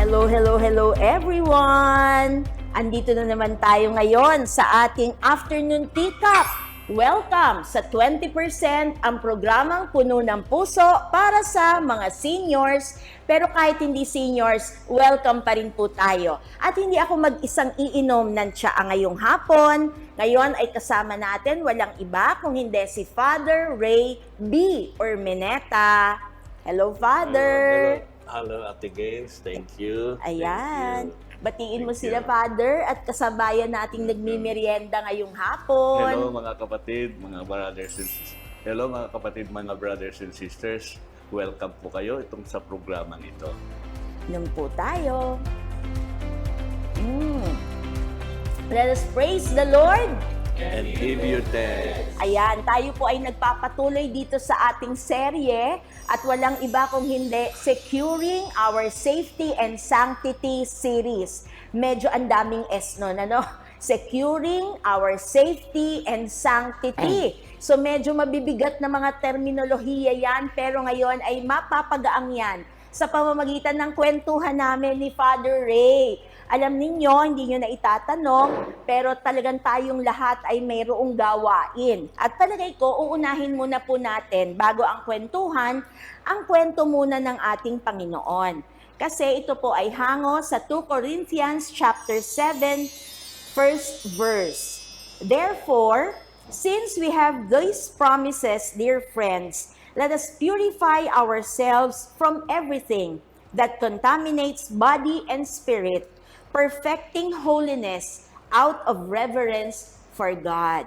Hello, hello, hello everyone! Andito na naman tayo ngayon sa ating afternoon teacup. Welcome sa 20% ang programang Puno ng Puso para sa mga seniors. Pero kahit hindi seniors, welcome pa rin po tayo. At hindi ako mag-isang iinom ng tsaa ngayong hapon. Ngayon ay kasama natin walang iba kung hindi si Father Ray B. Ormeneta. Hello, Father! Hello, Ate Gaines. Thank you. Ayan. Thank you. Batiin mo Thank sila, you. Father, at kasabayan nating nagmimerienda ngayong hapon. Hello mga kapatid, mga brothers and sisters. Hello mga kapatid, mga brothers and sisters. Welcome po kayo itong sa programang ito. Inom po tayo. Let us praise the Lord. And give you thanks. Ayan, tayo po ay nagpapatuloy dito sa ating serye at walang iba kung hindi Securing Our Safety and Sanctity series. Medyo ang daming S nun, ano? Securing Our Safety and Sanctity. So medyo mabibigat na mga terminolohiya yan, pero ngayon ay mapapagaang yan sa pamamagitan ng kwentuhan namin ni Father Ray. Alam ninyo, hindi nyo na itatanong, pero talagang tayong lahat ay mayroong gawain. At palagay ko, uunahin muna po natin, bago ang kwentuhan, ang kwento muna ng ating Panginoon. Kasi ito po ay hango sa 2 Corinthians chapter 7, first verse. Therefore, since we have these promises, dear friends, let us purify ourselves from everything that contaminates body and spirit, perfecting holiness out of reverence for God.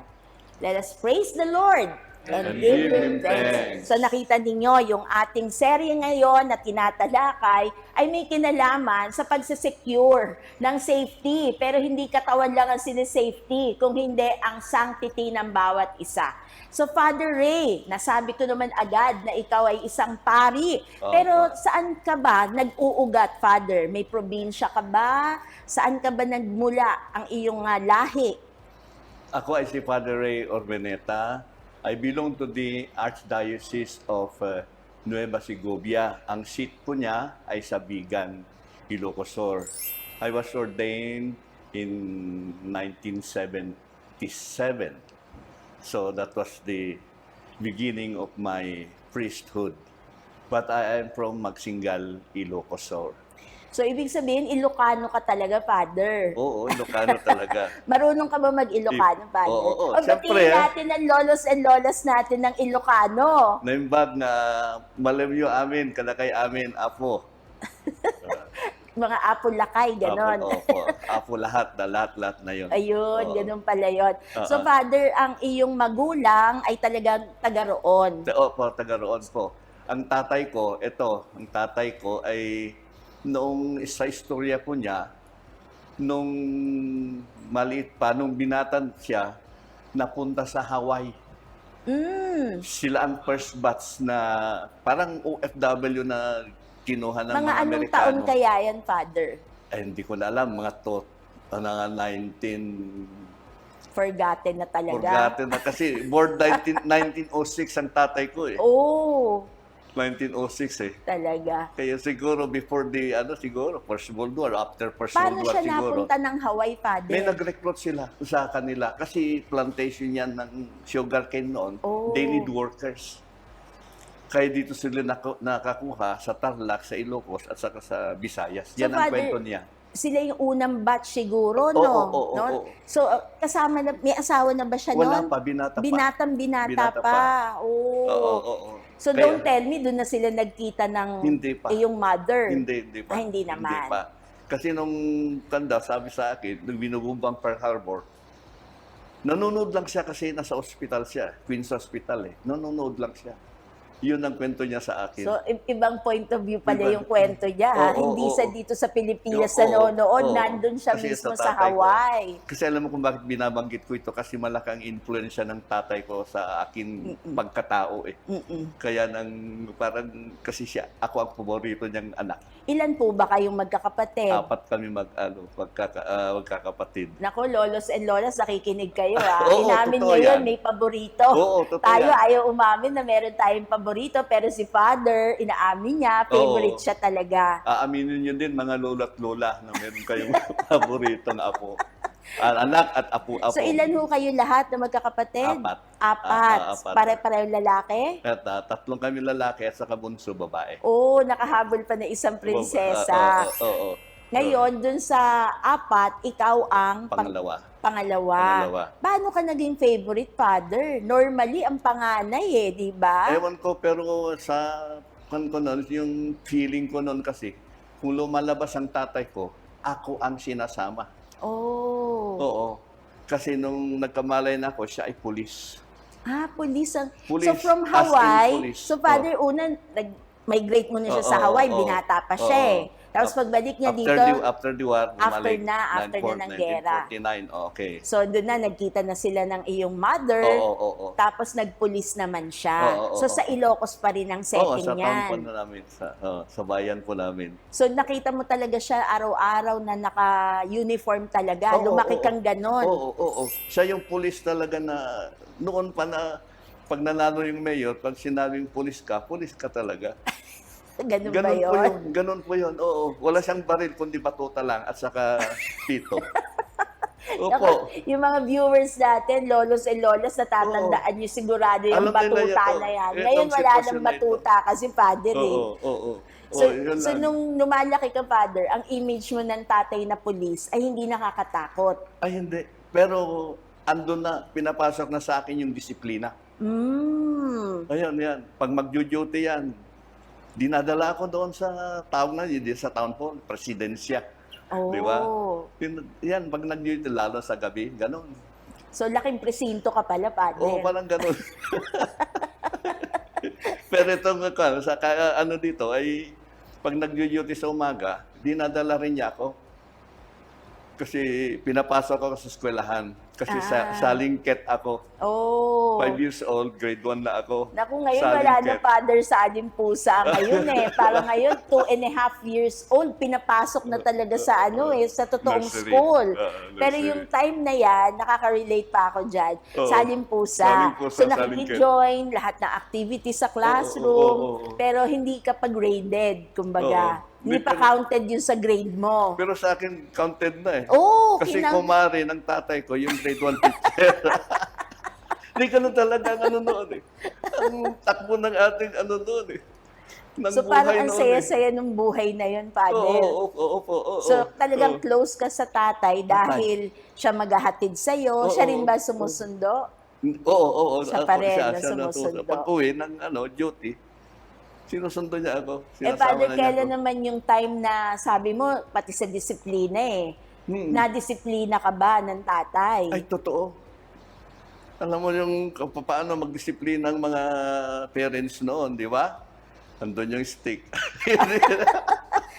Let us praise the Lord and give Him thanks. So nakita ninyo, yung ating serye ngayon na tinatalakay ay may kinalaman sa pagsisecure ng safety. Pero hindi katawan lang ang sinisafety, kung hindi ang sanctity ng bawat isa. So Father Ray, nasabi ko naman agad na ikaw ay isang pari. Pero saan ka ba nag-uugat, Father? May probinsya ka ba? Saan ka ba nagmula ang iyong lahi? Ako ay si Father Ray Ormeneta. I belong to the Archdiocese of Nueva Segovia. Ang seat po niya ay sa Bigan, Ilocos. I was ordained in 1977. So that was the beginning of my priesthood. But I am from Magsingal, Ilocos. So ibig sabihin, Ilocano ka talaga, Father. Oo, Ilocano talaga. Marunong ka ba mag-Ilocano, Father? Oo, O batiin siyempre, natin ang lolos and lolas natin ng Ilocano. Naimbag na malamyo amin, kalakay amin, apo. Mga apo lakay, ganon. Opo, apo lahat na yun. Ayun, Oo. ganun pala yun. So, Father, ang iyong magulang ay talagang taga roon. Opo, taga roon po. Ang tatay ko ay noong sa istorya po niya, nung maliit pa, nung binatan siya, napunta sa Hawaii. Sila ang first batch na parang OFW na kinuha ng mga Mga anong Amerikano. taon kaya yan, Father? Hindi ko na alam, mga 19... Forgotten na talaga. Forgotten na kasi born 1906 ang tatay ko eh. Oh, 1906 eh. talaga. Kaya siguro before the, siguro, First World War, after First Paano World War siya siguro. napunta ng Hawaii, Father? May nag-recruit sila sa kanila kasi plantation yan ng sugarcane noon. Oh. They need workers. Kaya dito sila nakakuha sa Tarlac, sa Ilocos at saka sa Visayas. So, Yan ang Father, kwento niya. Sila yung unang batch siguro, no? Oo, no? oo. So, kasama na, may asawa na ba siya Wala noon? pa, binata pa. Binata Binata pa. pa. Oh. Oo. So, Kaya- don't tell me, doon na sila nagkita ng Hindi pa. iyong mother. Hindi pa. Hindi naman. Hindi pa. Kasi nung tanda, sabi sa akin, nung binubumbang Pearl Harbor, nanonood lang siya kasi nasa ospital siya. Queen's Hospital eh. Nanonood lang siya. Yun ang kwento niya sa akin. So, ibang point of view pala Iba- yung kwento niya. Ha? Oo, Hindi oo, sa oo. dito sa Pilipinas Oo, na noon. oo. Nandun siya Kasi mismo sa sa tatay ko. Hawaii. Kasi alam mo kung bakit binabanggit ko ito kasi malakang influensya ng tatay ko sa akin pagkatao eh. Kaya parang kasi ako ang paborito niyang anak. Ilan po ba kayong magkakapatid? Apat kami magkakapatid. Nako, lolos and lolas, nakikinig kayo. Ha? Oo, Inamin totoo ngayon, yan. may paborito. Oo, totoo Tayo yan. ayaw umamin na meron tayong paborito. paborito, pero si Father, inaamin niya, favorite Oo. siya talaga. Aaminin niyo din mga lola't lola na meron kayong paboritong apo. Anak at apo-apo. So ilan ho kayo lahat na magkakapatid? Apat. Apat. Apat. Pare-pareho lalaki? At tatlong kami lalaki at saka bunso babae. Oo, nakahabol pa na isang prinsesa. Oo. Ngayon, dun sa apat, ikaw ang Pangalawa. pangalawa. Paano ka naging favorite father? Normally, ang panganay di ba? Ewan ko, pero sa ko noon, yung feeling ko noon kasi, kung lumalabas ang tatay ko, ako ang sinasama. Oh. Oo. Kasi nung nagkamalay na ako, siya ay pulis. Pulis ang... Pulis, So from as in Hawaii, pulis. so father, una, nag-migrate muna siya sa Oo, Hawaii, oo. binata pa siya Tapos pagbalik niya dito, After the war, after bumalik, na ng gera. 1949, okay. So doon na nagkita na sila ng iyong mother, Oo. tapos nagpulis naman siya. Oo, So sa Ilocos pa rin ang setting sa town po niyan. na namin, sa bayan po namin. So nakita mo talaga siya araw-araw na naka-uniform talaga. Oo, Lumaki oo. kang ganon. Oo. Siya yung pulis talaga na, noon pa na, pag nanalo yung mayor, pag sinabing pulis ka talaga. Ganun ba yun? Ganun po yun, oo. Wala siyang baril, kundi batuta lang at saka pito. Opo. Yung mga viewers natin, lolos and lolas, natatandaan nyo sigurado yung Alam nila batuta ito. na yan. Itong Ngayon wala sitwasyon nang na ito. batuta kasi father Oo. Yun So lang. nung lumalaki ka father, ang image mo ng tatay na pulis ay hindi nakakatakot. Ay, hindi. Pero andun na, pinapasok na sa akin yung disiplina. Ayun, yan. Pag mag-duty yan, dinadala ko doon sa tawag na, hindi sa town hall, presidensya. Oh. Di ba? Yan, pag nag-duty, lalo sa gabi, ganun. So laking presinto ka pala, father. Oo, parang ganun. Pero itong ano dito ay, pag nag-duty sa umaga, dinadala rin niya ako. Kasi pinapasok ako sa eskwelahan. Kasi sa Lingket ako. Oh. 5 years old, grade 1 na ako. Naku, ngayon Sa wala na Lingket. father sa pusa ngayon Parang ngayon, 2.5 years old, pinapasok na talaga sa sa totoong Nursery. school. Nursery. Pero yung time na yan, nakaka-relate pa ako dyan, Oo. sa pusa. Salimpusa, So sa nakikijoin, lahat ng activities sa classroom, Oo. pero hindi ka pa-graded, kumbaga. Oo. Hindi pa Pero- counted yun sa grade mo. Pero sa akin, counted na eh. Oo, Kasi kumare ng tatay ko, yung grade 1 teacher. Hindi ganun talaga ang ano noon eh. Ang takbo ng ating ano noon eh. Ng So parang buhay ang noon saya-saya nung buhay na yun, father. Oo. So, talagang close ka sa tatay dahil siya maghahatid sa'yo. Oo, Siya rin ba oo. sumusundo? Oo. Siya Ako, pa rin na siya sumusundo. Pag uwi ng duty, sinusundo niya ako. Sinasama Father, na niya kailan ako. naman yung time na sabi mo, pati sa disiplina Na-disiplina ka ba ng tatay? Ay, totoo. Alam mo yung paano magdisiplina ng mga parents noon, di ba? Andun yung stick.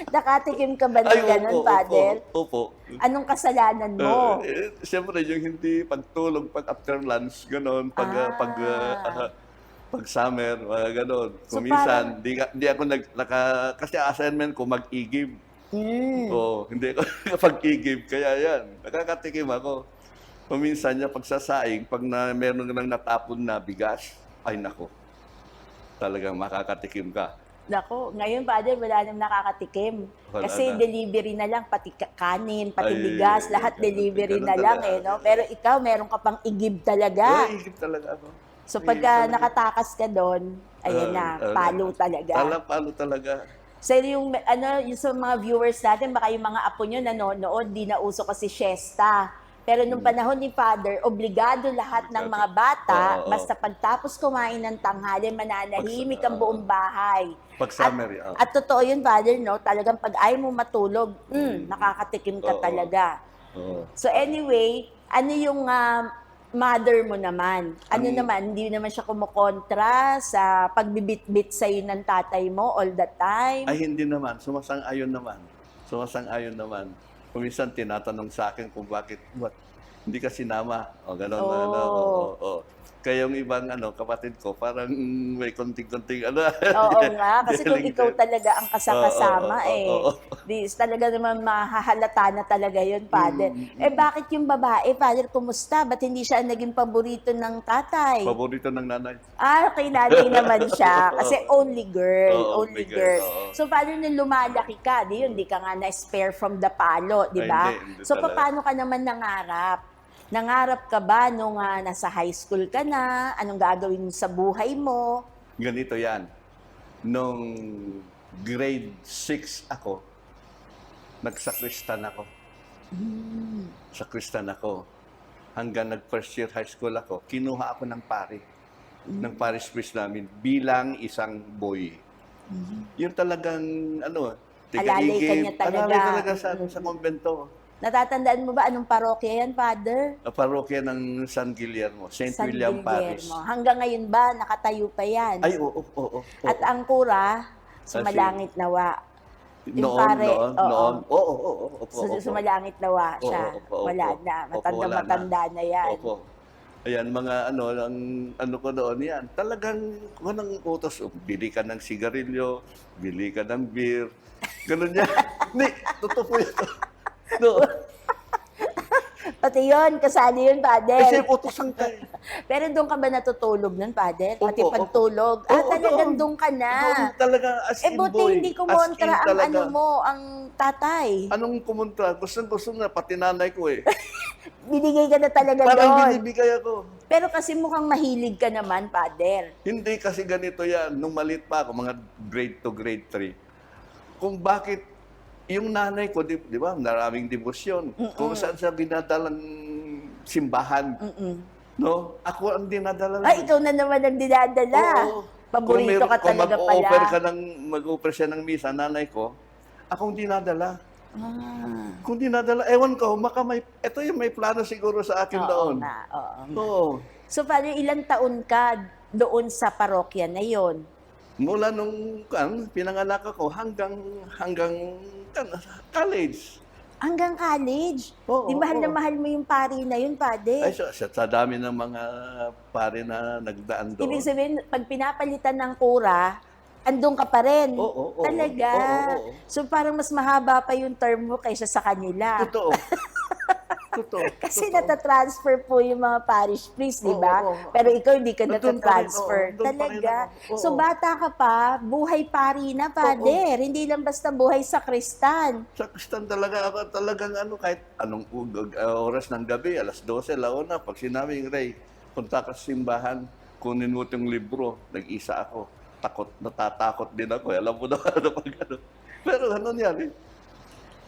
Nakatikim ka ba ng ganun, father? Opo. Anong kasalanan mo? Siyempre, yung hindi pagtulog, pag after lunch, gano'n, pag summer, mga gano'n. So, Kung minsan, di ako kasi assignment ko mag-igib. Oo, hindi ako pag-igib. Kaya yan, nakakatikim ako. Kung minsan niya pagsasaing, pag meron ka nang natapon na bigas, ay nako, talagang makakatikim ka. Nako, ngayon, father, wala nang nakakatikim. Wala Kasi na. delivery na lang, pati kanin, pati Ay, bigas, lahat delivery ganun na lang talaga. no? Pero ikaw, meron ka pang igib talaga. Igib talaga ako. So Igib pagka talaga. nakatakas ka doon, ayan na, palo talaga. Palo talaga. So yung sa mga viewers natin, baka yung mga apo nyo nanonood, di na uso kasi siesta. Pero nung panahon ni Father, obligado lahat ng mga bata, Oo. basta pagtapos kumain ng tanghali, mananahimik ang buong bahay. Pag summer, At totoo yun, Father, no? Talagang pag ayaw mo matulog, nakakatikim ka Oo. talaga. Oo. So anyway, ano yung mother mo naman? Ano naman, hindi naman siya kumukontra sa pagbibit-bit sa'yo ng tatay mo all the time? Ay, hindi naman. Sumasang-ayon naman. Kung minsan tinatanong sa akin kung bakit, hindi ka sinama? O, gano'n. Oh. Oo. Kaya yung ibang kapatid ko, parang may konting-konting Oo nga, kasi kung Galing ikaw din. talaga ang kasakasama, Oo. talaga naman mahahalata na talaga yun, Father. Mm. Bakit yung babae, Father, kumusta? Ba't hindi siya naging paborito ng tatay? Paborito ng nanay. Kay nanay naman siya. Kasi Oo. only girl, Oo, only bigay, girl. oo. So, paano nung lumalaki ka? Di ka nga na-spare from the palo, di Ay, ba? hindi So, talaga. paano ka naman nangarap? Nangarap ka ba nung nasa high school ka na? Anong gagawin mo sa buhay mo? Ganito yan. Nung grade 6 ako, nagsakristan ako. Sakristan ako. Hanggang nag-first year high school ako, kinuha ako ng pari. Ng parish priest namin bilang isang boy. Yung talagang, Alalay ka niya talaga. Alalay talaga sa konbento. Natatandaan mo ba anong parokya yan, Father? Parokya ng San Guillermo, St. San William Parish. Guillermo. Hanggang ngayon ba, nakatayo pa yan? Ay, oo. At ang kura, sumalangit nawa. Yung pare, Noon. Oo, opo. Sumalangit nawa siya. Opo. Wala na. Matanda na yan. Opo. Ayan, mga ang ko doon yan. Talagang, unang utos, bili ka ng sigarilyo, bili ka ng beer. Ganun yan. Hindi, totoo po yun. No. Pati yun, kasali yun, Father. Kasi utosan ka eh. Pero doon ka ba natutulog nun, Father? Pati Opo. pagtulog? Oo, Talagang doon. doon ka na. Doon talaga, as in Buti boy. hindi As in kumontra ang talaga. ang tatay. Anong kumontra? Gusto na, pati nanay ko eh. Binigay ka na talaga Parang doon. binibigay ako. Pero kasi mukhang mahilig ka naman, Father. Hindi kasi ganito yan. Nung maliit pa ako, mga grade 2, grade 3, kung bakit yung nanay ko, di ba, maraming debosyon. Kung saan siya dinadalang simbahan. No? Ako ang dinadala. Ikaw na naman ang dinadala. Oo. Paborito ka Kung talaga mag-offer pala. mag-offer siya ng misa, nanay ko, akong dinadala. Ah. Kung dinadala, ewan ko, ito yung may plano siguro sa akin doon. Oo. Oo. So, Father, ilang taon ka doon sa parokya na yon? Mula nung pinanganak ako hanggang college. Hanggang college? Oo, Di mahal na oo. mahal mo yung pari na yun, Father. Ay, sa dami ng mga pare na nagdaan doon. Ibig sabihin, pag pinapalitan ng kura, andun ka pa rin. Oo. Talaga. Oo. So parang mas mahaba pa yung term mo kaysa sa kanila. Totoo. Kasi Totoo. natatransfer po yung mga parish priest, di ba? Oo. Pero ikaw hindi ka Nandun pa rin, natatransfer. oo. Nandun pa rin Talaga. ako. Oo. So bata ka pa, buhay pari na, Father. Hindi lang basta buhay sa Kristan. Sa Kristan talaga ako, talagang kahit anong oras ng gabi, alas 12, laona, pag sinabing, Ray, punta ka sa simbahan, kunin mo itong libro, nag-isa ako. Natatakot din ako. Alam mo na pag Pero yan eh.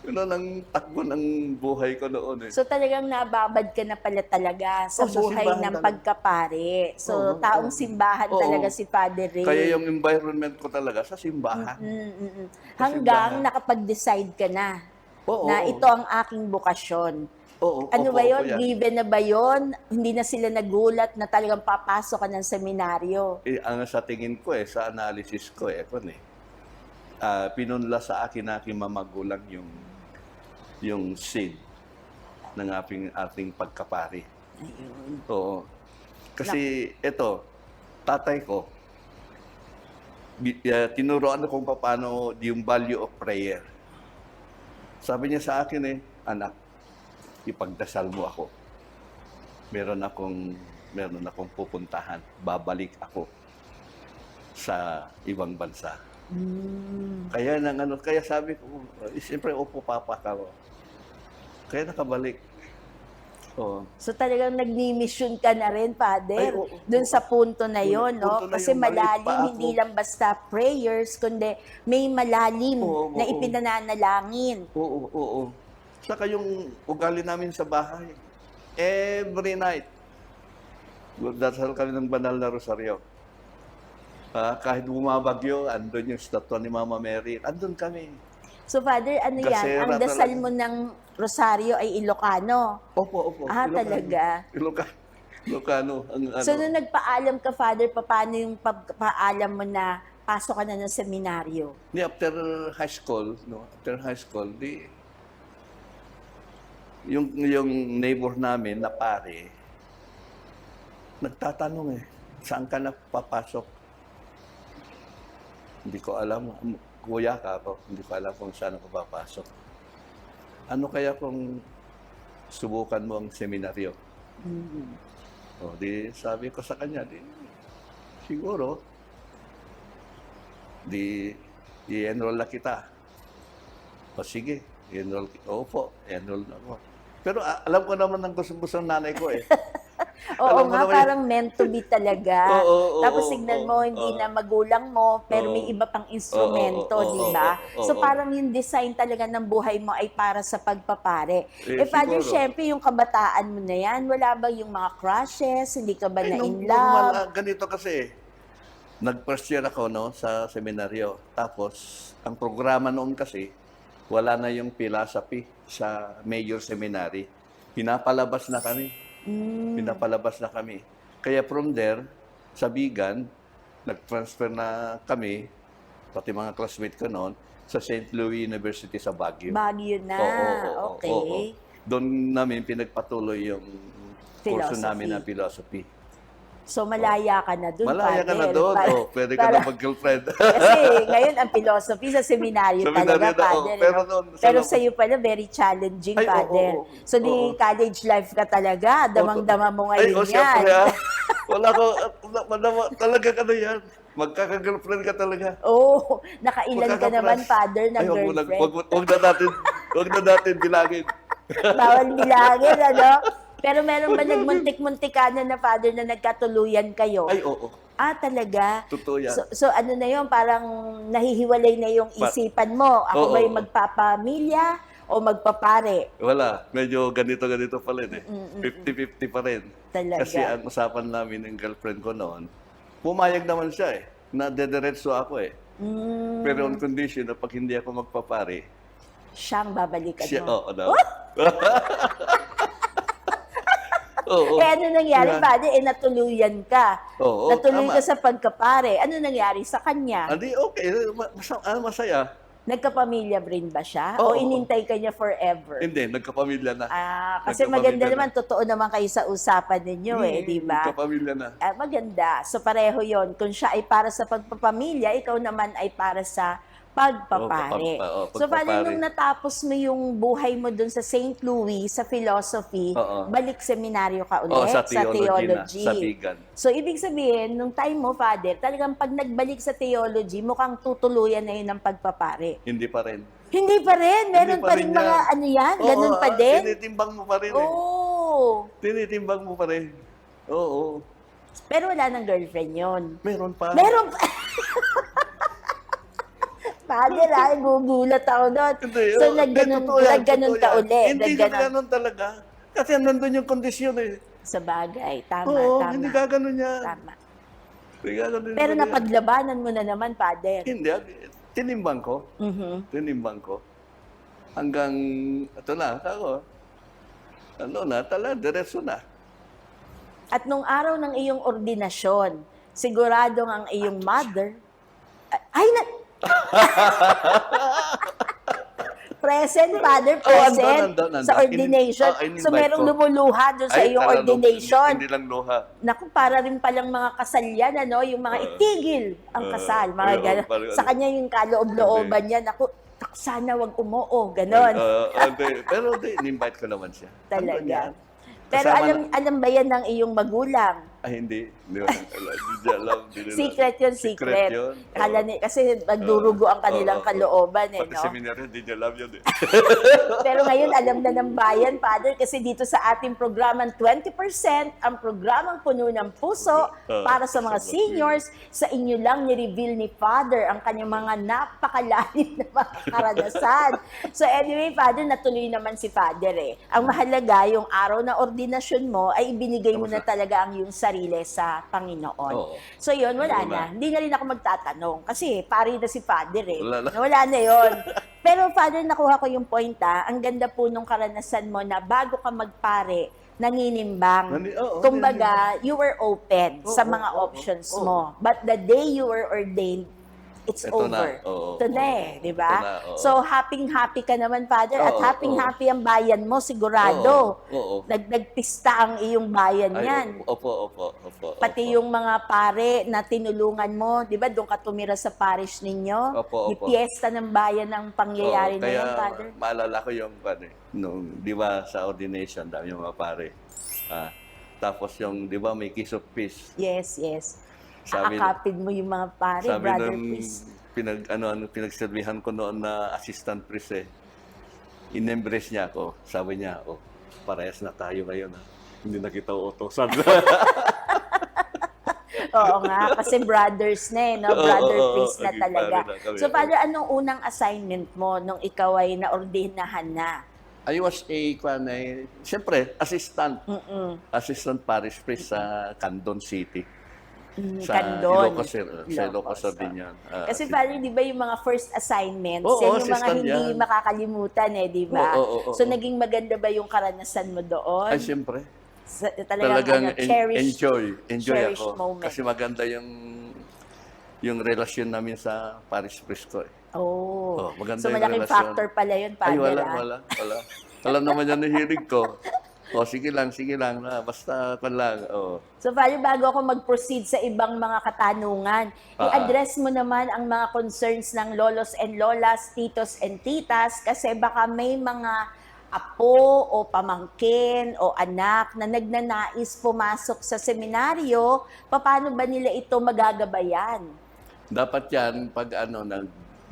Yun ang takbo ng buhay ko noon eh. So talagang nababad ka na pala talaga sa Sa buhay simbahan ng talaga. pagkapare. So Oo, taong oo. simbahan Oo. talaga si Father Ray. Kaya yung environment ko talaga sa simbahan. Hanggang simbahan. nakapag-decide ka na Oo, na oo. ito ang aking bukasyon. Oo, Ano opo, ba yun? opo yan. Given na ba yun? Hindi na sila nagulat na talagang papasok ka ng seminaryo. Ang sa tingin ko sa analysis ko pinunla sa akin aking mamagulang yung seed ng ating pagkapari. Ayun. Oo. Kasi ito, tatay ko, tinuruan kung paano yung value of prayer. Sabi niya sa akin anak, ipagdasal mo ako. Meron akong pupuntahan. Babalik ako sa ibang bansa. Kaya sabi ko, siyempre upo papa ka. Kaya nakabalik. Oo. So talagang nagmi-mission ka na rin, Father, Ay, oo, dun sa punto na yon, no? Punto na Kasi yung maliit malalim, pa ako. hindi lang basta prayers, kundi may malalim Oo, na oo. ipinananalangin. Oo. Saka yung ugali namin sa bahay, every night, dasal kami ng banal na rosaryo. Kahit bumabagyo, andun yung statwa ni Mama Mary, andun kami. So Father, ano yan? Gasera Ang dasal talaga. mo ng rosaryo ay Ilocano. Opo. Ilocano. Talaga? Ilocano. So nung nagpaalam ka, Father, paano yung pagpaalam mo na pasok ka na ng seminaryo? After high school, yung neighbor namin na pare, nagtatanong saan ka na papasok? Hindi ko alam. Kuya ka ako, hindi ko alam kung saan ako papasok. Ano kaya kung subukan mo ang seminaryo? O, di sabi ko sa kanya, siguro, i-enroll na kita. O sige, i-enroll kita. Opo, i-enroll na ako. Pero alam ko naman ang gusto ng nanay ko Oo Alam mo nga, naman parang meant to be talaga. Oo, Tapos oo, tignan oo, mo, hindi oo. na magulang mo, pero may Oo. iba pang instrumento, Oo, oo, di ba? oo, So oo. parang yung design talaga ng buhay mo ay para sa pagpapare. Father, Siguro. syempre, yung kabataan mo na yan, wala ba yung mga crushes? Hindi ka ba na in love? Ganito kasi, nag-first year ako sa seminaryo. Tapos, ang programa noon kasi, wala na yung philosophy sa major seminary. Pinapalabas na kami. Pinapalabas na kami. Kaya from there, sa Bigan, nag-transfer na kami, pati mga classmates ko noon, sa St. Louis University sa Baguio. Baguio na. Okay. oo. Doon namin pinagpatuloy yung kurso Philosophy. namin na philosophy. So malaya ka na dun, Malaya ka na Father. doon. Pwede ka na mag-girlfriend. Kasi ngayon, ang philosophy sa seminaryo talaga, Seminaryo na, Father. pero no? noon, Pero sa- sa'yo pala, very challenging, Ay, oo, Father. oo, So, di oo. college life ka talaga. Damang-dama mo ngayon yan. Siyempre wala ko, talaga ka na yan. Magkaka-girlfriend ka talaga. Oo, nakailan ka naman, Father, ng Ay, girlfriend. wag na natin bilangin. Bawal bilangin, ano? Pero meron ba nagmuntik-muntikanan na, Father, na nagkatuluyan kayo? Ay, oo. Talaga? Totoo yan. So ano na yun, parang nahihiwalay na yung isipan mo. Ako Oo. ba'y magpapamilya o magpapare? Wala. Medyo ganito-ganito pa rin 50-50 pa rin. Talaga. Kasi ang usapan namin ng girlfriend ko noon, pumayag naman siya na dediretso ako Pero on condition na pag hindi ako magpapare, Siyang babalikan siya, mo. oo. Oo. Ano nangyari, Yeah. Father? Natuluyan ka. Oo, Natuloy tama. ka sa pagkapare. Ano nangyari sa kanya? Hindi, okay. Masaya. Nagkapamilya rin ba siya? Oo. O inintay ka niya forever? Hindi, nagkapamilya na. Kasi Nagkapamilya maganda na. naman, totoo naman kayo sa usapan ninyo di ba? Nagkapamilya na. Maganda. So pareho yon. Kung siya ay para sa pagpapamilya, ikaw naman ay para sa pagpapare. So paano pagpapare. nung natapos mo yung buhay mo dun sa St. Louis, sa philosophy, Oo. balik seminaryo ka ulit Sa theology na, sa Bigan. So ibig sabihin, nung time mo, Father, talagang pag nagbalik sa theology, mukhang tutuluyan na yun ng pagpapare. Hindi pa rin. Hindi pa rin. Meron Hindi pa rin mga yan. ano yan, ganun pa din. Tinitimbang mo pa rin Oo. Tinitimbang mo pa rin. Oo. Pero wala nang girlfriend yon. Meron pa. Meron pa. Father, gugulat ako doon. Hindi, So, hindi, totoo yan, nagganon totoo ka yan. uli. Hindi ka ganun talaga. Kasi nandun yung kondisyon Sa bagay. Tama, Oo, tama. hindi gaganon yan. Tama. Hindi gaganon Pero yan. napaglabanan mo na naman, Father. Hindi, tinimbang ko. Mhm. Tinimbang ko. Hanggang, ito na, ako. Diretso na. At nung araw ng iyong ordinasyon, siguradong ang iyong mother, present, Father, present andun. sa ordination. So, In-invite merong ko. lumuluha doon sa iyong talagang ordination. Hindi lang luha. Naku, para rin palang mga kasal yan, yung mga itigil ang kasal, mga gano'n. parang Sa kanya yung kaloob-looban niya, naku, sana wag umuo, gano'n. Pero in-invite ko naman siya. Andun Talaga. yan. Pero Kasama alam ba yan ng iyong magulang? Ay, hindi. Hindi ko alam. Secret yun, secret. yun. Kasi magdurugo ang kanilang kalooban. Pati No? seminaryo, hindi niya alam yun Pero ngayon, alam na ng bayan, Father, kasi dito sa ating programang 20%, ang programang Puno ng Puso para sa mga seniors, sa inyo lang ni-reveal ni Father ang kanyang mga napakalalim na mga karanasan. So anyway, Father, natuloy naman si Father Ang mahalaga, yung araw na ordinasyon mo, ay ibinigay mo na talaga ang iyong sarili sa Panginoon. Oo. So yun, wala Wala na. Hindi na rin ako magtatanong. Kasi pari na si Father Wala na. Wala na yun. Pero Father, nakuha ko yung point Ang ganda po nung karanasan mo na bago ka magpare, naninimbang. Oo, Kumbaga, you were open sa Oo, mga oo, options oo. mo. But the day you were ordained, it's Ito na. over. Oo, Ito na oo. di ba? Ito na, oo. So, happy-happy ka naman, Father. At Oo, happy-happy ang bayan mo, sigurado. Oo. Nagpista ang iyong bayan Ay, yan. Opo. opo. Pati yung mga pare na tinulungan mo, di ba doon ka tumira sa parish ninyo? Opo, Di opo. piyesta ng bayan ng pangyayari na Kaya yan, Father. maalala ko yung, nung, di ba, sa ordination, dami yung mga pare. Tapos yung, di ba, may kiss of peace. Yes, yes. Sabi- Aakapid mo yung mga pare, Sabi brother, nung please. pinagservihan ko noon na assistant priest in-embrace niya ako. Sabi niya, parehas na tayo ngayon. Hindi na kita utosan. Oo nga, kasi brothers na no? Brother Oo, priest na naging talaga. pare na kami. So, Father, anong unang assignment mo nung ikaw ay naordinahan na? I was siyempre, assistant. Mm-mm. Assistant parish priest sa Candon City. Sa Candon. Ilocos Sur din yan. Kasi Father, di ba yung mga first assignments, Oo, yan yung mga assistant hindi yan. makakalimutan di ba? Oo, So, naging maganda ba yung karanasan mo doon? Ay, siyempre. Talagang cherished Enjoy cherished ako. moment. Kasi maganda yung relasyon namin sa parish priest ko. Oh. Maganda So, yung malaking relasyon. factor pala yun, Father. Ay, wala. ah. Wala naman yan ang hilig ko. Sige lang. Basta pa lang. So, Father, bago ako mag-proceed sa ibang mga katanungan, i-address mo naman ang mga concerns ng lolos and lolas, titos and titas, kasi baka may mga apo o pamangkin o anak na nagnanais pumasok sa seminaryo, paano ba nila ito magagabayan? Dapat yan,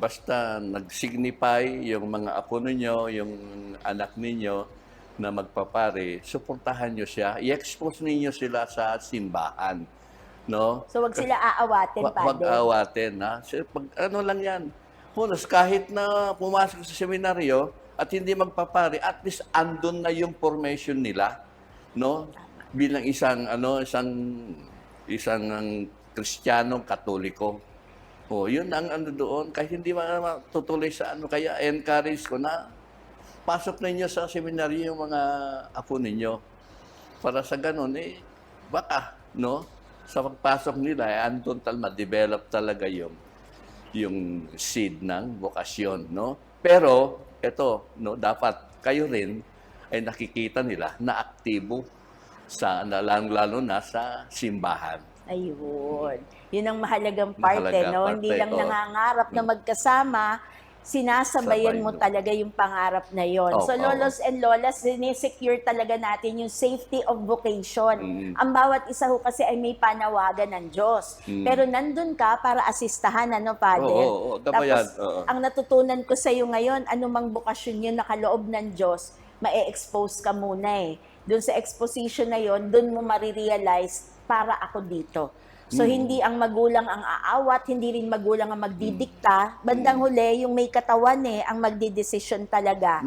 basta nag-signify yung mga apo ninyo, yung anak ninyo na magpapare, suportahan nyo siya, i-expose ninyo sila sa simbahan. No? So, wag sila aawatin, Father. Wag awatin, ha? Lang yan. Hunos, kahit na pumasok sa seminaryo at hindi magpapare, at least andun na yung formation nila, no? Bilang isang Kristiyanong Katoliko. Yun ang doon. Kahit hindi matutuloy sa kaya encourage ko na pasok ninyo sa seminaryo yung mga apo ninyo. Para sa ganun, baka, no? Sa pagpasok nila, andun ma-develop talaga yung seed ng bokasyon, no? Pero, dapat kayo rin ay nakikita nila na aktibo lalo na sa simbahan. Ayun. Yun ang mahalagang parte, no? Hindi lang oo. nangangarap na magkasama, sinasabayan mo talaga yung pangarap na yon. So, lolos and lolas, sinesecure talaga natin yung safety of vocation. Ang bawat isa kasi ay may panawagan ng Diyos. Pero nandun ka para asistahan, Father? Oo. Tapos, ang natutunan ko sa iyo ngayon, anumang bokasyon yun nakaloob ng Diyos, ma-expose ka muna Doon sa exposition na yon, doon mo marirealize, para ako dito. So, hindi ang magulang ang aawat, hindi rin magulang ang magdidikta. Bandang huli, yung may katawan ang magdidesisyon talaga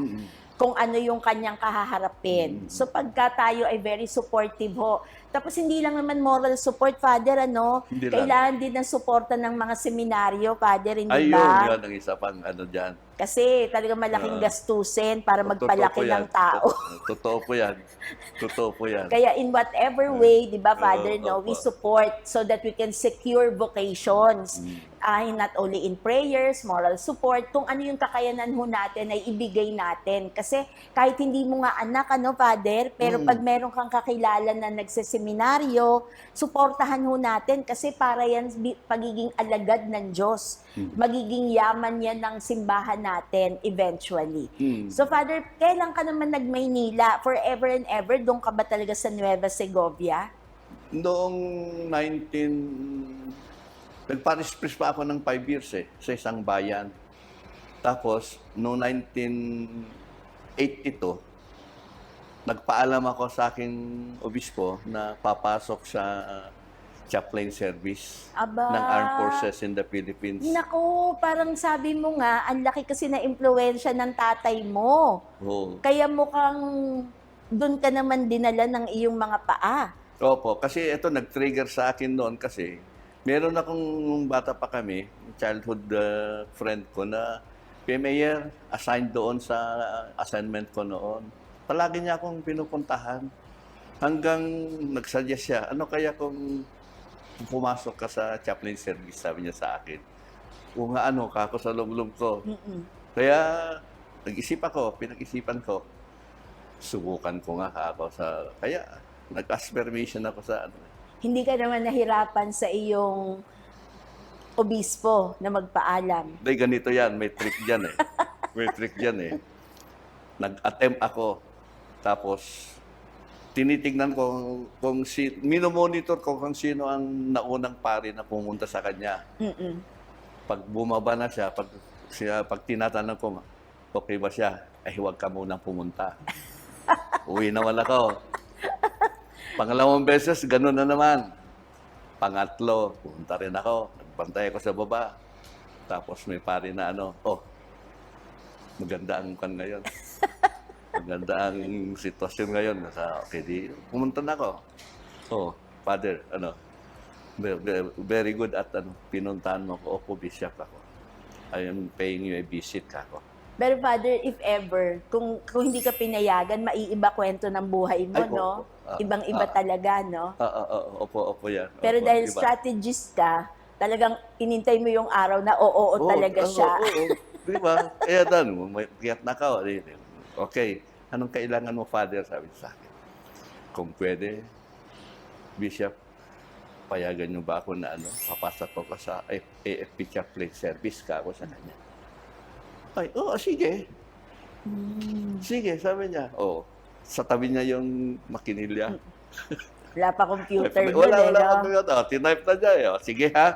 kung ano yung kanyang kahaharapin. So, pagka tayo ay very supportive Tapos, hindi lang naman moral support, Father, Hindi kailangan din ng suporta ng mga seminaryo, Father, hindi Ayun, ba? yun ang isa pang dyan. Kasi talagang malaking gastusin para magpalaki ng tao. Totoo po yan. Kaya in whatever way, di ba, Father, we support so that we can secure vocations. Not only in prayers, moral support, kung ano yung kakayanan natin ay ibigay natin. Kasi kahit hindi mo nga anak, Father, pero pag meron kang kakilala na nagseseminaryo, suportahan natin kasi para yan pagiging alagad ng Diyos. Magiging yaman yan ng simbahan natin eventually. So, Father, kailan ka naman nag-Maynila? Forever and ever? Doon ka ba talaga sa Nueva Segovia? Noong nag-parish priest pa ako ng 5 years sa isang bayan. Tapos, noong 1982, nagpaalam ako sa aking obispo na papasok sa chaplain service Aba. ng Armed Forces in the Philippines. Naku, parang sabi mo nga, ang laki kasi na impluwensya ng tatay mo. Kaya mukhang doon ka naman dinala ng iyong mga paa. Opo, kasi ito nag-trigger sa akin noon kasi meron akong bata pa kami, childhood friend ko na PMAyer assigned doon sa assignment ko noon. Palagi niya akong pinupuntahan hanggang nagsuggest siya, ano kaya kung pumasok ka sa chaplain service, sabi niya sa akin. Kung kako sa loob-loob ko. Kaya pinag-isipan ko, subukan ko nga ako kaya nag-ask permission ako sa hindi ka naman nahirapan sa iyong obispo na magpaalam. Dahil ganito yan, may trick dyan eh. May trick dyan eh. Nag-attempt ako. Tapos, tinitignan ko kung minomonitor ko kung sino ang naunang pari na pumunta sa kanya. Mm-mm. Pag bumaba na siya, pag tinatanong ko, okay ba siya? Ay, huwag ka munang pumunta. Uwi naman ako. Pangalawang beses, gano'n na naman. Pangatlo, pumunta rin ako. Nagbantay ako sa baba. Tapos may pari na maganda ang kan ngayon. Maganda ang sitwasyon ngayon. Okay, di, pumunta na ako. Father, very good at pinuntahan mo ko. Opo, bishop ako. I am paying you a visit ako. Pero Father, if ever, kung hindi ka pinayagan, maiiba kwento ng buhay mo, Ay, no? Ibang-iba talaga, no? Opo yan. Pero Opo, dahil iba. strategist ka, talagang inintay mo yung araw na oo talaga siya. Oo. Di ba? Kaya doon, may kiyat na ka. Okay, anong kailangan mo, Father? Sabi sa akin. Kung pwede, Bishop, payagan niyo ba ako na papasok ko sa AFP chaplain service ka ako sa kanya. Ay, sige. Sige, sabi niya. Sa tabi niya yung makinilya. Wala pa computer doon, Wala no? computer. Tinype na niya. Sige, ha?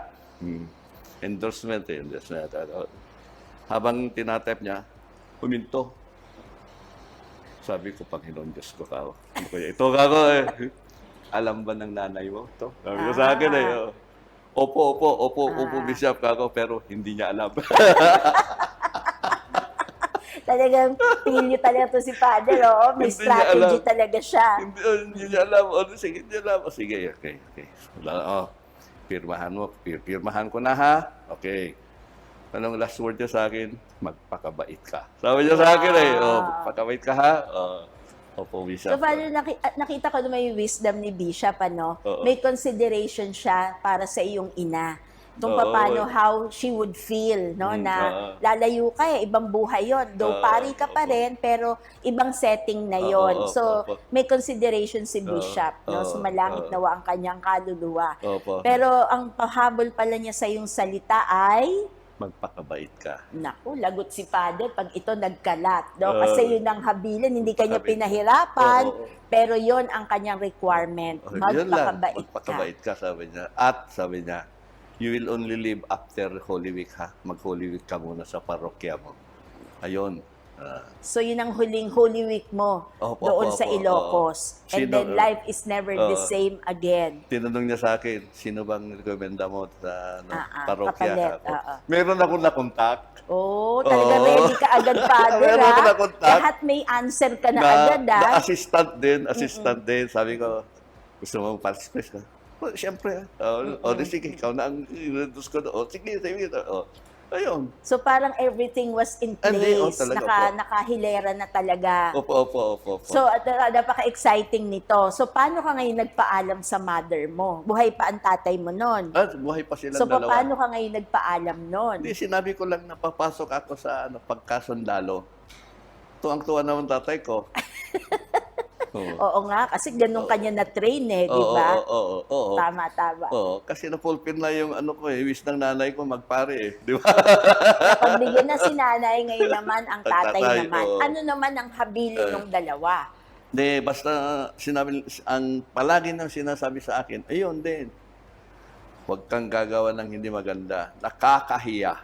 Endorsement. Habang tinatype niya, huminto. Sabi ko, Panginoon Diyos ko ka. Ito ka ko eh. Alam ba ng nanay mo? Ito. Sabi ko sa akin Opo, Bishop ka ako, pero hindi niya alam. Talagang pilyo talaga to si Father, oh. May Hindi niya strategy alam. talaga siya. Hindi niya alam. Sige, hindi niya alam. Sige, okay. Pirmahan mo. Pirmahan ko na, ha? Okay. Anong last word niya sa akin? Magpakabait ka. Sabi niya sa akin magpakabait ka, ha? Opo, Bishop. So, Father, nakita ko na may wisdom ni Bishop, ano? Oo. May consideration siya para sa iyong ina. Kung Oo. paano, how she would feel, no? Na lalayo ka ibang buhay yon. Though pari ka pa Opo. rin, pero ibang setting na yon. Opo, So, opo. may consideration si Bishop, no? Oo. Sumalangit nawa ang kanyang kaluluwa. Opo. Pero ang pahabol pala niya sa iyong salita ay, Magpakabait ka. naku, lagot si Father pag ito nagkalat. No? Oo. Kasi yun ang habilin, hindi kanya Magpakabait. pinahirapan, Oo. pero yon ang kanyang requirement. Yun lang. Magpakabait ka. Magpakabait ka, sabi niya. At sabi niya, you will only live after Holy Week, ha? Mag-Holy Week ka muna sa parokya mo. Ayun. So yun ang huling Holy Week mo Opo, doon opo, sa Ilocos. And Sino- then life is never the same again. Tinanong niya sa akin, sino bang recommenda mo sa parokya? kapalit, Ako? oo. Meron ako na-contact. Oh, talaga Oo. ready ka agad, Father, Meron ha? ako na contact. Lahat may answer ka na agad, ha? Na assistant din. Sabi ko, gusto mong participate ka? Siyempre. Sige, ikaw na ang introduce ko. Sige. Ayun. So parang everything was in Hindi, place. talaga po. Nakahilera na talaga. Opo. So, napaka-exciting nito. So, paano ka ngayon nagpaalam sa mother mo? Buhay pa ang tatay mo nun. Buhay pa silang So, dalawa. paano ka ngayon nagpaalam nun? Hindi, sinabi ko lang na papasok ako sa pagkasundalo. Tuwang-tuwa naman tatay ko. Oo nga, kasi ganun kanya na-train di ba? Oo. Tama. Oo, kasi na-fulfill na yung wish ng nanay ko magpare di ba? Pagbigyan na si nanay, ngayon naman ang tatay Tatay, naman. oo. Ano naman ang habili ng dalawa? Hindi, basta ang palagi nang sinasabi sa akin, ayun din. Huwag kang gagawa ng hindi maganda. Nakakahiya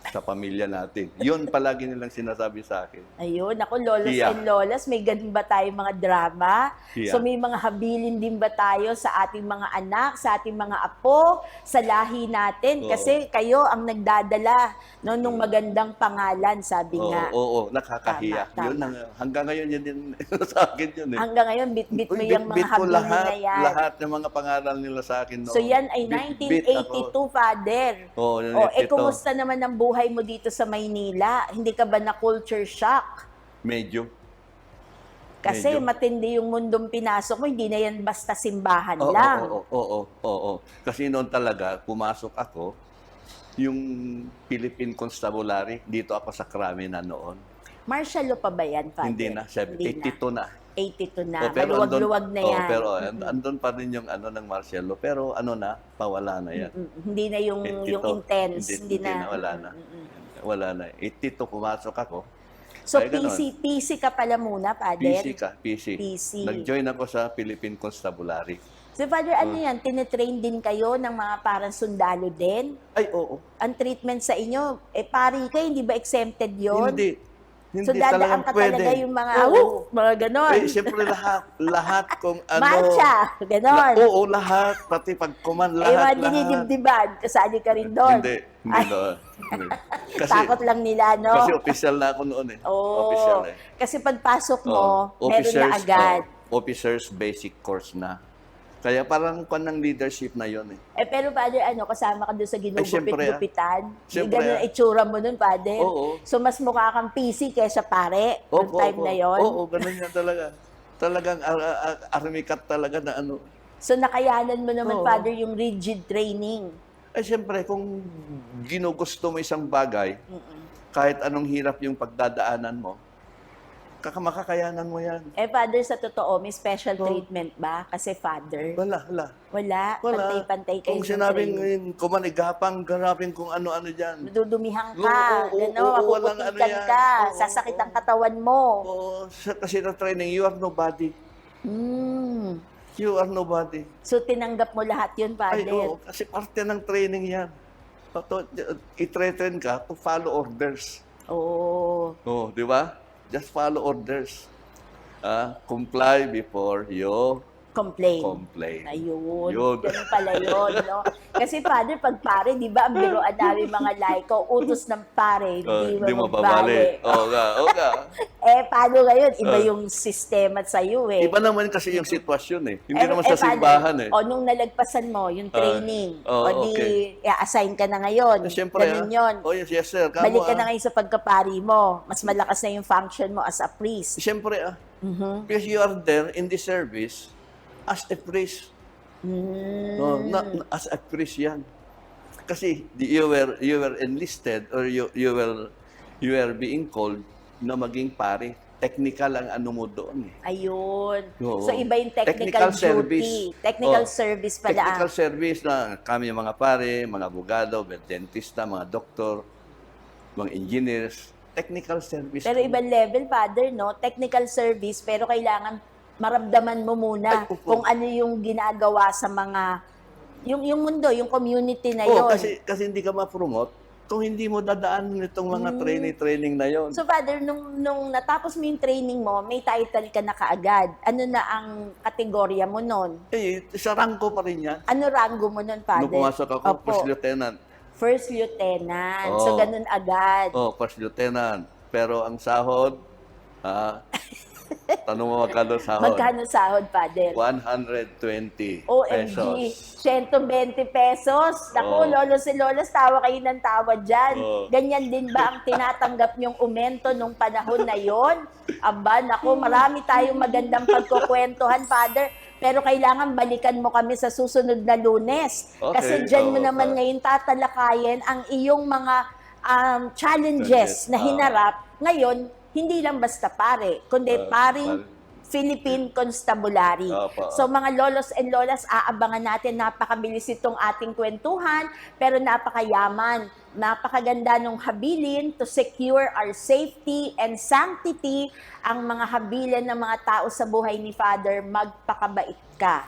sa pamilya natin. Yun palagi nilang sinasabi sa akin. Ayun, ako, lolos Hiya. and lolas, may ganun ba tayong mga drama? Hiya. So may mga habilin din ba tayo sa ating mga anak, sa ating mga apo, sa lahi natin? Oo. Kasi kayo ang nagdadala nung magandang pangalan, sabi nga. Oo, nakakahiya. Tama. Yun, hanggang ngayon yun din sa akin yun eh. Hanggang ngayon, bit-bit mo Uy, yung mga bit ko habilin na yan. lahat ng mga pangalan nila sa akin noon. So yan ay Bit 1982, ako. Father. Oo, Kumusta naman ang buhay mo dito sa Maynila? Hindi ka ba na culture shock? Medyo. Kasi Medyo. matindi yung mundong pinasok mo, hindi na yan basta simbahan Oo, lang. oo. Kasi noon talaga, pumasok ako, yung Philippine Constabulary, dito ako sa Krami na noon. Martial law pa ba yan, Father? Hindi na, Hindi na. 82 na. 82 na. Pero Maluwag-luwag na yan. pero andun pa rin yung ano ng martial law. Pero ano na, pawala na yan. Hindi na yung 82, intense. Hindi na. wala na. Wala na. 82 pumasok ako. So, Ay, ganon. PC ka pala muna, Father? PC. PC. Nag-join ako sa Philippine Constabulary. So, Father, ano yan? Tinetrain din kayo ng mga parang sundalo din? Ay, oo. Ang treatment sa inyo, pari ka, hindi ba exempted yon? Hindi. Hindi So, dadaan talagang ka pwede. talaga yung mga, Oo. mga ganon. Siyempre lahat kung ano. Matcha, ganon. Oo, lahat. Pati pag-command, lahat. Mga dinidibdiban, kasali ka rin doon. Hindi Ay, doon. Hindi. takot lang nila, no? Kasi official na ako noon eh. Oo. Official eh. Kasi pagpasok mo, Oo, meron na agad. officers basic course na. Kaya parang kwan ng leadership na yon eh. Pero Father, kasama ka doon sa Siyempre, ginugupit-gupitan? Siyempre, Ganun ang itsura mo nun, Father? Oo. So, mas mukha kang PC kesa pare, noong time na yon. Oo, ganun yan talaga. Talagang army cat talaga na ano. So, nakayanan mo naman, Oo. Father, yung rigid training. Siyempre, kung ginugusto mo isang bagay, kahit anong hirap yung pagdadaanan mo, makakayanan mo yan. Father, sa totoo, may special treatment ba? Kasi Father, Wala. wala. Pantay-pantay kayo Kung sa sinabing training. kumanigapang, garapin kung ano-ano dyan. Dudumihan Oo, ka, walang ano mapuputikan yan. ka, Oo, sasakit ang katawan mo. Oo, kasi na training, you are nobody. Mm. You are nobody. So, tinanggap mo lahat yun, Ay, Father? oo, kasi parte ng training yan. I-train ka to follow orders. Oo. Oh, di ba? Just follow orders. Comply before you Complain. complain. Ayun. Yun. Ganun pala yun, no? Kasi, Father, pag pare, di ba, ang biruan namin mga laiko, utos ng pare, Di mo mo babali. Oo nga. paano ngayon? Iba yung sistema sa'yo, eh. Iba naman kasi yung sitwasyon eh. Hindi naman sa Father, simbahan eh. O, nung nalagpasan mo, yung training, okay. assign ka na ngayon. Siyempre, Ganun yun. Oh, yes, sir. Kamo, Balik ka na ngayon sa pagkapari mo. Mas malakas na yung function mo as a priest. Siyempre, because you are there in the service as a priest. No, not as a priest yan. Kasi you were enlisted or you were being called na maging pare. Technical ang ano mo doon eh. Ayun. Oo. So, iba yung technical duty. Service. Technical service pala. Technical service na kami mga pare, mga abogado, mga dentista, mga doktor, mga engineers. Technical service. Pero ibang level, Father, no? Technical service, pero kailangan maramdaman mo muna Ay, kung ano yung ginagawa sa mga, yung mundo, yung community na Oo, yon. kasi hindi ka ma-promote kung hindi mo dadaan nitong mga training na yon. So, Father, nung natapos mo yung training mo, may title ka na kaagad. Ano na ang kategorya mo nun? Sa rangko pa rin yan. Ano rango mo nun, Father? Nung pumasok ako, Opo. first lieutenant. First lieutenant. Oo. So, ganun agad. First lieutenant. Pero ang sahod, tanong mo magkano sahod? Magkano sahod, Father? 120 OMG, pesos. 120 pesos. Naku, Oo. lolos si lolas, tawa kayo ng tawa dyan. Oo. Ganyan din ba ang tinatanggap niyong umento nung panahon na yon? Aba, naku, marami tayong magandang pagkukwentuhan, Father. Pero kailangan balikan mo kami sa susunod na Lunes. Okay. Kasi dyan mo Oo, naman ngayon tatalakayin ang iyong mga challenges na hinarap. Ngayon, hindi lang basta pare, kundi paring Philippine Constabulary. Opo. So mga lolos and lolas, aabangan natin, napakabilis itong ating kwentuhan, pero napakayaman, napakaganda nung habilin to secure our safety and sanctity. Ang mga habilin ng mga tao sa buhay ni Father, magpakabait ka,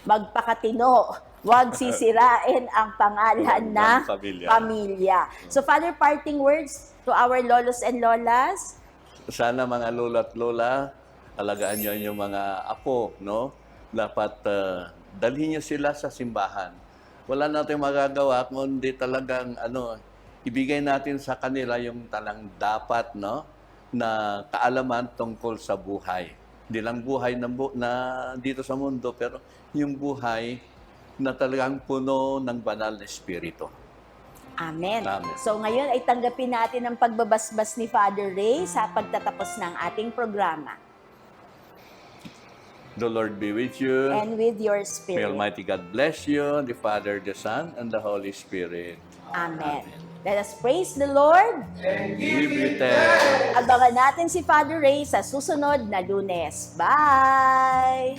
magpakatino, huwag sisirain ang pangalan ng pamilya. So Father, parting words to our lolos and lolas? Sana mga lola at lola, alagaan nyo yung mga apo, no? Dapat dalhin nyo sila sa simbahan. Wala natin magagawa kundi talagang ibigay natin sa kanila yung talang dapat, no? Na kaalaman tungkol sa buhay. Hindi lang buhay na dito sa mundo, pero yung buhay na talagang puno ng banal na espiritu. Amen. Amen. So ngayon ay tanggapin natin ang pagbabasbas ni Father Ray sa pagtatapos ng ating programa. The Lord be with you. And with your May spirit. Almighty God bless you, the Father, the Son, and the Holy Spirit. Amen. Let us praise the Lord. Give you thanks. Abangan natin si Father Ray sa susunod na Lunes. Bye!